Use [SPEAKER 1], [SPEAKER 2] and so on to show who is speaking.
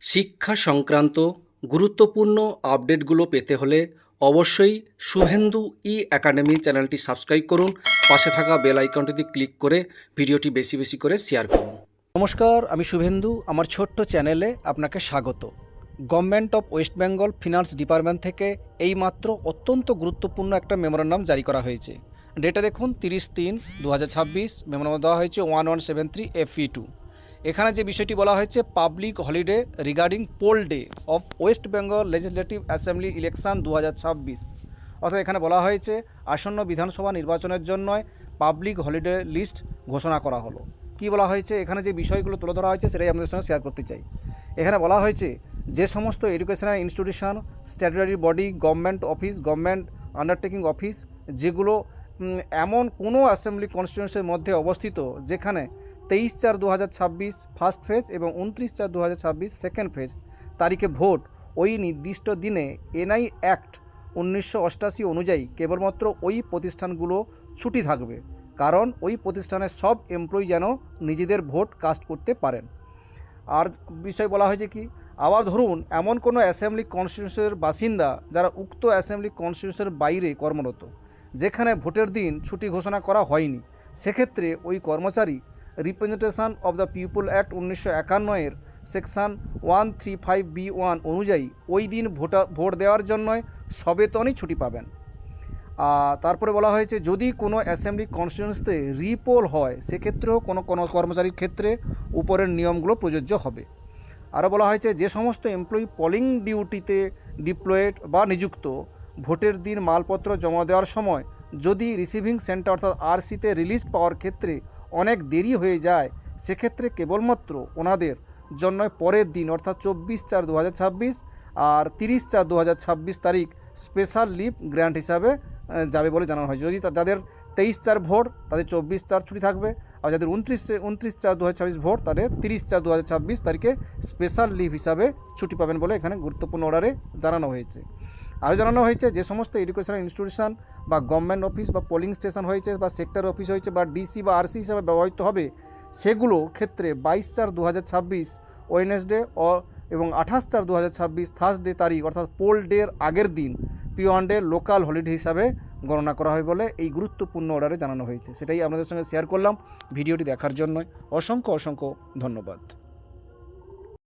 [SPEAKER 1] শিক্ষা সংক্রান্ত গুরুত্বপূর্ণ আপডেটগুলো পেতে হলে অবশ্যই শুভেন্দু ই একাডেমি চ্যানেলটি সাবস্ক্রাইব করুন। পাশে থাকা বেল আইকনটিতে ক্লিক করে ভিডিওটি বেশি বেশি করে শেয়ার করুন। নমস্কার, আমি শুভেন্দু। আমার ছোট্ট চ্যানেলে আপনাকে স্বাগত। Government of West Bengal finance department থেকে এইমাত্র অত্যন্ত গুরুত্বপূর্ণ একটা মেমোরান্ডাম জারি করা হয়েছে। ডেটা দেখুন 30/3/2026। মেমোরান্ডাম দেওয়া হয়েছে 1173 FE2। এখানে যে বিষয়টি বলা হয়েছে, public holiday regarding poll day of West Bengal legislative assembly election 2026। অর্থাৎ এখানে বলা হয়েছে আসন্ন বিধানসভা নির্বাচনের জন্য পাবলিক হলিডে লিস্ট ঘোষণা করা হলো। কি বলা হয়েছে, এখানে যে বিষয়গুলো তুলে ধরা হয়েছে সেটাই আপনাদের সঙ্গে শেয়ার করতে চাই। এখানে বলা হয়েছে যে সমস্ত educational institution, statutory body, government office, government undertaking office, যেগুলো এমন কোনো অ্যাসেম্বলি কনস্টিটিউয়েন্সির মধ্যে অবস্থিত যেখানে 23/4/2026 ফার্স্ট ফেজ এবং 29/4/2026 সেকেন্ড ফেজ তারিখে ভোট ওই নির্দিষ্ট দিনে এনআই অ্যাক্ট 1988 অনুযায়ী কেবলমাত্র ওই প্রতিষ্ঠানগুলো ছুটি থাকবে, কারণ ওই প্রতিষ্ঠানের সব এমপ্লয়ি যেন নিজেদের ভোট কাস্ট করতে পারেন। আর বিষয় বলা হয়েছে কি, আবার ধরুন এমন কোনো অ্যাসেম্বলি কনস্টিটিউয়েন্সির বাসিন্দা যারা উক্ত অ্যাসেম্বলি কনস্টিটিউয়েন্সির বাইরে কর্মরত, যেখানে ভোটের দিন ছুটি ঘোষণা করা হয়নি, সেক্ষেত্রে ওই কর্মচারী representation of the people act 1951 section 135B1 অনুযায়ী ওই দিন ভোট দেওয়ার জন্য সবেতনই ছুটি পাবেন। তারপরে বলা হয়েছে যদি কোনো অ্যাসেম্বলি কনস্টিটিউয়েন্সিতে রিপোল হয়, সেক্ষেত্রেও কোনো কোনো কর্মচারীর ক্ষেত্রে উপরের নিয়মগুলো প্রযোজ্য হবে। আরও বলা হয়েছে যে সমস্ত এমপ্লয়ি পোলিং ডিউটিতে ডিপ্লয়েড বা নিযুক্ত, ভোটের দিন মালপত্র জমা দেওয়ার সময় যদি রিসিভিং সেন্টার অর্থাৎ RCতে রিলিজ পাওয়ার ক্ষেত্রে অনেক দেরি হয়ে যায়, সেক্ষেত্রে কেবলমাত্র ওনাদের জন্য পরের দিন অর্থাৎ 24/4/2026 আর 30/4/2026 তারিখ স্পেশাল লিভ গ্র্যান্ট হিসাবে যাবে বলে জানানো হয়েছে। যদি যাদের 23/4 ভোট তাদের 24/4 ছুটি থাকবে, আর যাদের 29/4/2026 ভোট তাদের 30/4/2026 তারিখে স্পেশাল লিভ হিসাবে ছুটি পাবেন বলে এখানে গুরুত্বপূর্ণ অর্ডারে জানানো হয়েছে। আরও জানানো হয়েছে যে সমস্ত এডুকেশনাল ইনস্টিটিউশন বা গভর্নমেন্ট অফিস বা পোলিং স্টেশন হয়েছে বা সেক্টর অফিস হয়েছে বা ডিসি বা RC হিসাবে ব্যবহৃত হবে, সেগুলো ক্ষেত্রে 22/4/2026 ওয়েডনেসডে এবং 28/4/2026 থার্সডে তারিখ অর্থাৎ পোল ডের আগের দিন P1 ডে লোকাল হলিডে হিসাবে গণনা করা হয় বলে এই গুরুত্বপূর্ণ অর্ডারে জানানো হয়েছে। সেটাই আপনাদের সঙ্গে শেয়ার করলাম। ভিডিওটি দেখার জন্য অসংখ্য ধন্যবাদ।